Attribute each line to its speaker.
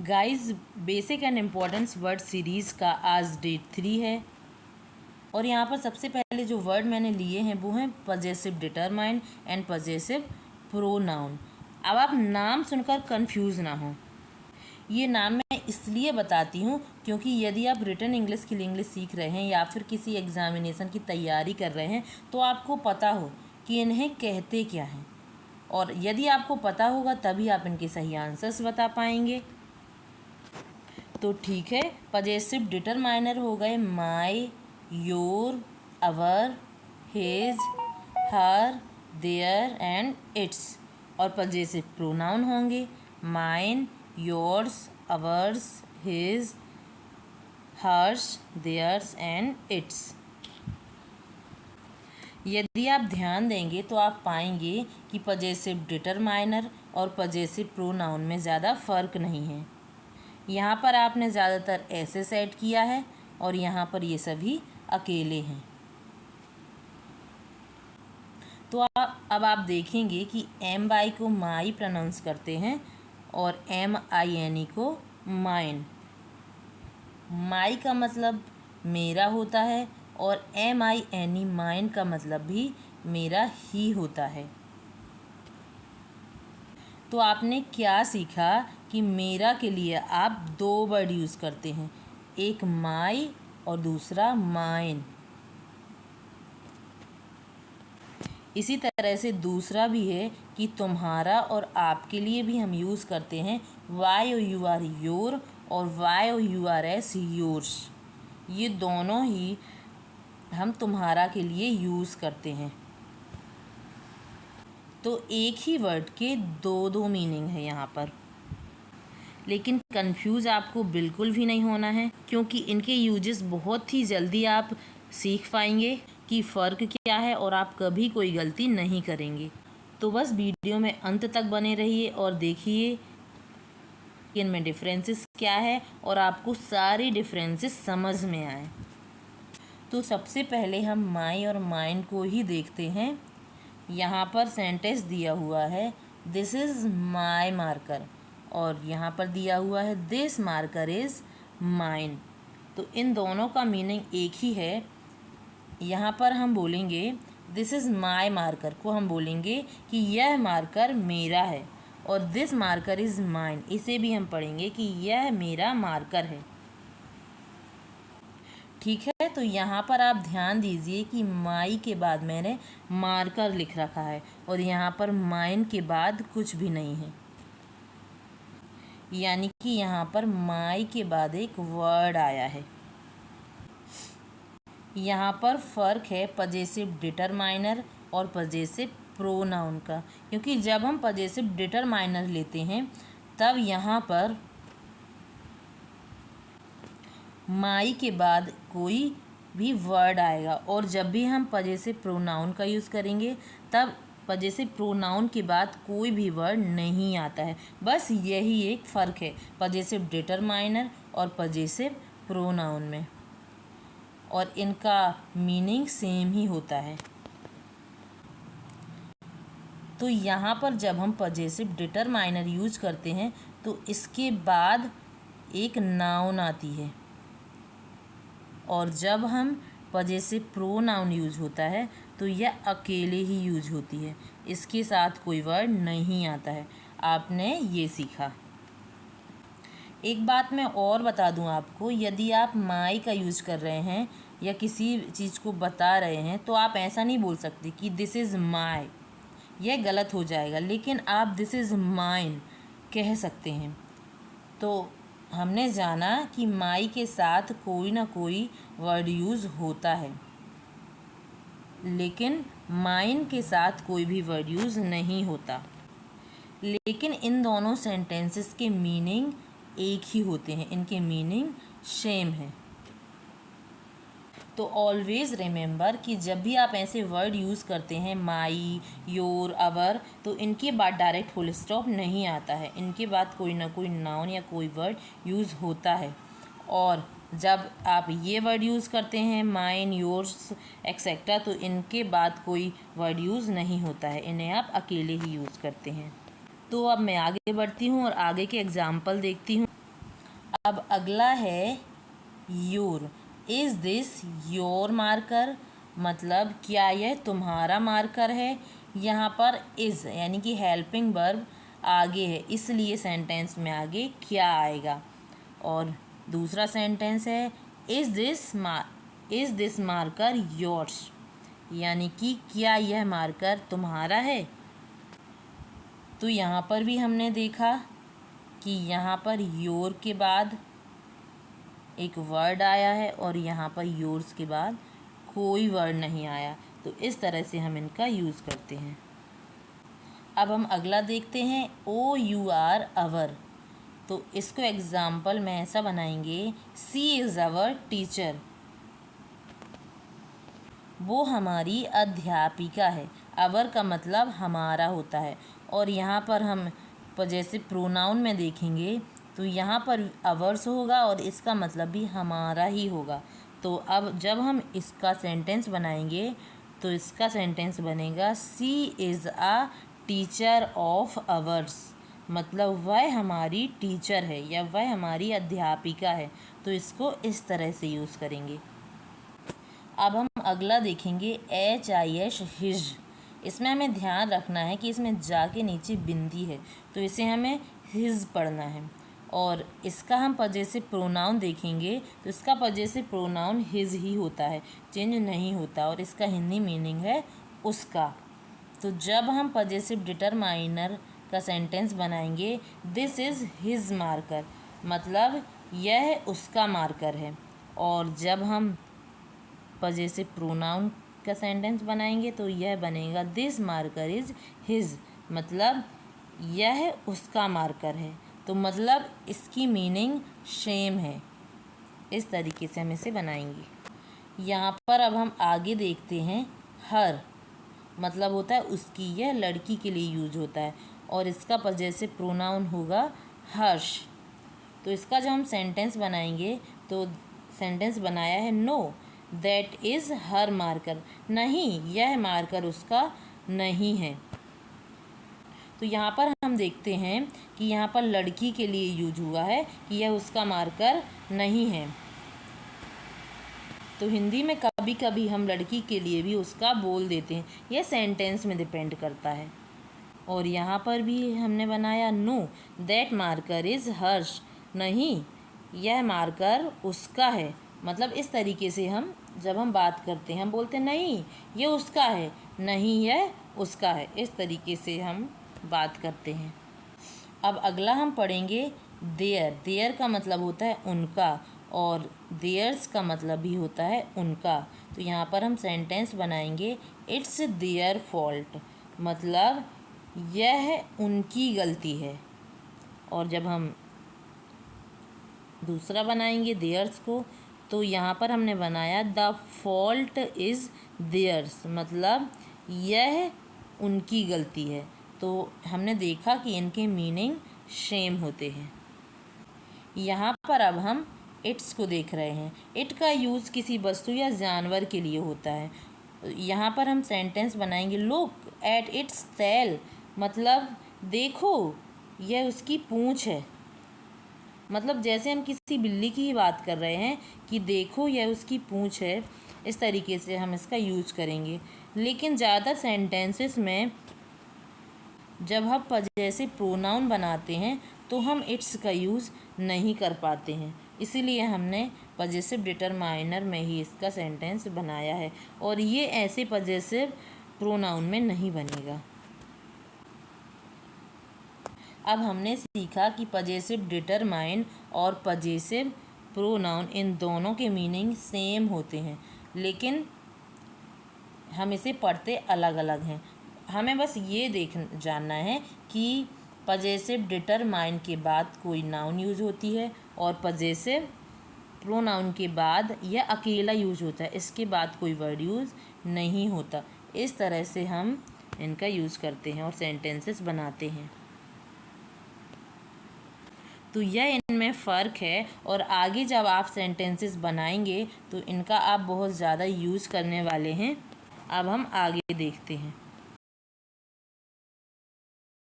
Speaker 1: Guys, basic and importance word series का आज day 3 है और यहाँ पर सबसे पहले जो वर्ड मैंने लिए हैं वो हैं possessive determine and possessive pronoun. अब आप नाम सुनकर कंफ्यूज ना हो। ये नाम मैं इसलिए बताती हूँ क्योंकि यदि आप रिटन इंग्लिश के लिए इंग्लिश सीख रहे हैं या फिर किसी एग्जामिनेशन की तैयारी कर रहे हैं तो आपको पता हो कि इन्हें कहते क्या हैं, और यदि आपको पता होगा तभी आप इनके सही आंसर्स बता पाएंगे। तो ठीक है, पजेसिव डिटरमाइनर हो गए my, your, our, his, her, their and its. और पजेसिव प्रोनाउन होंगे mine, yours, ours, his, hers, theirs and its. यदि आप ध्यान देंगे तो आप पाएंगे कि पजेसिव डिटरमाइनर और पजेसिव प्रोनाउन में ज़्यादा फ़र्क नहीं है। यहाँ पर आपने ज़्यादातर ऐसे सेट किया है और यहाँ पर ये सभी अकेले हैं। तो अब आप देखेंगे कि MY को माई प्रोनाउंस करते हैं और MINE को माइन। माई का मतलब मेरा होता है और MINE माइन का मतलब भी मेरा ही होता है। तो आपने क्या सीखा कि मेरा के लिए आप दो वर्ड यूज़ करते हैं, एक माई और दूसरा माइन। इसी तरह से दूसरा भी है कि तुम्हारा और आपके लिए भी हम यूज़ करते हैं YOUR योर और YOURS योर्स। ये दोनों ही हम तुम्हारा के लिए यूज़ करते हैं। तो एक ही वर्ड के दो मीनिंग है यहाँ पर, लेकिन कंफ्यूज आपको बिल्कुल भी नहीं होना है क्योंकि इनके यूजेस बहुत ही जल्दी आप सीख पाएंगे कि फ़र्क क्या है और आप कभी कोई गलती नहीं करेंगे। तो बस वीडियो में अंत तक बने रहिए और देखिए इनमें डिफरेंसेस क्या है और आपको सारी डिफरेंसेस समझ में आए। तो सबसे पहले हम माई और माइन को ही देखते हैं। यहाँ पर सेंटेंस दिया हुआ है दिस इज़ माई मार्कर और यहाँ पर दिया हुआ है दिस मार्कर इज़ माइन। तो इन दोनों का मीनिंग एक ही है। यहाँ पर हम बोलेंगे दिस इज़ माई मार्कर को हम बोलेंगे कि यह मार्कर मेरा है, और दिस मार्कर इज़ माइन इसे भी हम पढ़ेंगे कि यह मेरा मार्कर है। ठीक है, तो यहाँ पर आप ध्यान दीजिए कि माई के बाद मैंने मार्कर लिख रखा है और यहाँ पर माइन के बाद कुछ भी नहीं है, यानी कि यहाँ पर माई के बाद एक वर्ड आया है। यहाँ पर फ़र्क है पजेसिव डिटरमाइनर और पजेसिव प्रोनाउन का, क्योंकि जब हम पजेसिव डिटरमाइनर लेते हैं तब यहाँ पर माई के बाद कोई भी वर्ड आएगा, और जब भी हम पजेसिव प्रोनाउन का यूज़ करेंगे तब पजेसिव प्रोनाउन के बाद कोई भी वर्ड नहीं आता है। बस यही एक फ़र्क है पजेसिव डिटरमाइनर और पजेसिव प्रोनाउन में, और इनका मीनिंग सेम ही होता है। तो यहाँ पर जब हम पजेसिव डिटरमाइनर यूज करते हैं तो इसके बाद एक नाउन आती है, और जब हम पजेसिव प्रोनाउन यूज होता है तो यह अकेले ही यूज होती है, इसके साथ कोई वर्ड नहीं आता है। आपने ये सीखा। एक बात मैं और बता दूं आपको, यदि आप माई का यूज़ कर रहे हैं या किसी चीज़ को बता रहे हैं तो आप ऐसा नहीं बोल सकते कि दिस इज़ माई, यह गलत हो जाएगा, लेकिन आप दिस इज़ माइन कह सकते हैं। तो हमने जाना कि माई के साथ कोई ना कोई वर्ड यूज़ होता है, लेकिन माइन के साथ कोई भी वर्ड यूज़ नहीं होता। लेकिन इन दोनों सेंटेंसेस के मीनिंग एक ही होते हैं, इनके मीनिंग सेम है। तो ऑलवेज़ रिमेंबर कि जब भी आप ऐसे वर्ड यूज़ करते हैं माई, योर, अवर, तो इनके बाद डायरेक्ट फुल स्टॉप नहीं आता है, इनके बाद कोई ना कोई नाउन या कोई वर्ड यूज़ होता है। और जब आप ये वर्ड यूज़ करते हैं माइन, योर्स एक्सेट्रा, तो इनके बाद कोई वर्ड यूज़ नहीं होता है, इन्हें आप अकेले ही यूज़ करते हैं। तो अब मैं आगे बढ़ती हूँ और आगे के एग्जाम्पल देखती हूँ। अब अगला है your. Is this your marker, मतलब क्या यह तुम्हारा मार्कर है। यहाँ पर इज़ यानी कि हेल्पिंग वर्ब आगे है, इसलिए सेंटेंस में आगे क्या आएगा। और दूसरा सेंटेंस है इज़ दिस मार्कर योर्स, यानी कि क्या यह मार्कर तुम्हारा है। तो यहाँ पर भी हमने देखा कि यहाँ पर योर के बाद एक वर्ड आया है और यहाँ पर योर्स के बाद कोई वर्ड नहीं आया। तो इस तरह से हम इनका यूज़ करते हैं। अब हम अगला देखते हैं ओ यू आर अवर। तो इसको एग्ज़ाम्पल में ऐसा बनाएंगे, सी इज़ अवर टीचर, वो हमारी अध्यापिका है। अवर का मतलब हमारा होता है। और यहाँ पर हम जैसे प्रोनाउन में देखेंगे तो यहाँ पर अवर्स होगा और इसका मतलब भी हमारा ही होगा। तो अब जब हम इसका सेंटेंस बनाएंगे तो इसका सेंटेंस बनेगा she is a teacher of ours, मतलब वह हमारी टीचर है या वह हमारी अध्यापिका है। तो इसको इस तरह से यूज़ करेंगे। अब हम अगला देखेंगे HIS हिज। इसमें हमें ध्यान रखना है कि इसमें जा के नीचे बिंदी है, तो इसे हमें हिज पढ़ना है। और इसका हम पजेसिव प्रोनाउन देखेंगे तो इसका पजेसिव प्रोनाउन हिज ही होता है, चेंज नहीं होता। और इसका हिंदी मीनिंग है उसका। तो जब हम पजेसिव डिटरमाइनर का सेंटेंस बनाएंगे, दिस इज़ हिज मार्कर, मतलब यह उसका मार्कर है। और जब हम पजेसिव प्रोनाउन का सेंटेंस बनाएंगे तो यह बनेगा दिस मार्कर इज़ हिज, मतलब यह उसका मार्कर है। तो मतलब इसकी मीनिंग सेम है। इस तरीके से हम इसे बनाएंगे। यहाँ पर अब हम आगे देखते हैं हर, मतलब होता है उसकी, यह लड़की के लिए यूज होता है और इसका पजेसिव प्रोनाउन होगा हर्ष। तो इसका जब हम सेंटेंस बनाएंगे तो सेंटेंस बनाया है know that is her marker, नहीं यह मार्कर उसका नहीं है। तो यहाँ पर हम देखते हैं कि यहाँ पर लड़की के लिए यूज हुआ है कि यह उसका मार्कर नहीं है। तो हिंदी में कभी कभी हम लड़की के लिए भी उसका बोल देते हैं, यह सेंटेंस में डिपेंड करता है। और यहाँ पर भी हमने बनाया नो दैट मार्कर इज़ हर्ष, नहीं यह मार्कर उसका है। मतलब इस तरीके से हम जब हम बात करते हैं हम बोलते हैं नहीं ये उसका है, नहीं यह उसका है। इस तरीके से हम बात करते हैं। अब अगला हम पढ़ेंगे देयर। देयर का मतलब होता है उनका और देयर्स का मतलब भी होता है उनका। तो यहाँ पर हम सेंटेंस बनाएंगे इट्स देयर फॉल्ट, मतलब यह उनकी गलती है। और जब हम दूसरा बनाएंगे देयर्स को तो यहाँ पर हमने बनाया द फॉल्ट इज़ देयर्स, मतलब यह उनकी गलती है। तो हमने देखा कि इनके मीनिंग सेम होते हैं। यहाँ पर अब हम इट्स को देख रहे हैं। इट का यूज़ किसी वस्तु या जानवर के लिए होता है। यहाँ पर हम सेंटेंस बनाएंगे लुक एट इट्स टेल, मतलब देखो यह उसकी पूँछ है। मतलब जैसे हम किसी बिल्ली की ही बात कर रहे हैं कि देखो यह उसकी पूँछ है, इस तरीके से हम इसका यूज करेंगे। लेकिन ज़्यादा सेंटेंसेस में जब हम पजेसिव प्रोनाउन बनाते हैं तो हम इट्स का यूज़ नहीं कर पाते हैं, इसीलिए हमने पजेसिव डिटरमाइनर में ही इसका सेंटेंस बनाया है और ये ऐसे पजेसिव प्रोनाउन में नहीं बनेगा। अब हमने सीखा कि पजेसिव डिटरमाइन और पजेसिव प्रोनाउन इन दोनों के मीनिंग सेम होते हैं, लेकिन हम इसे पढ़ते अलग अलग हैं। हमें बस ये जानना है कि पजेसिव डिटरमाइन के बाद कोई नाउन यूज होती है और पजेसिव प्रोनाउन के बाद यह अकेला यूज होता है, इसके बाद कोई वर्ड यूज़ नहीं होता। इस तरह से हम इनका यूज़ करते हैं और सेंटेंसेस बनाते हैं। तो यह इनमें फ़र्क है और आगे जब आप सेंटेंसेस बनाएंगे तो इनका आप बहुत ज़्यादा यूज़ करने वाले हैं। अब हम आगे देखते हैं।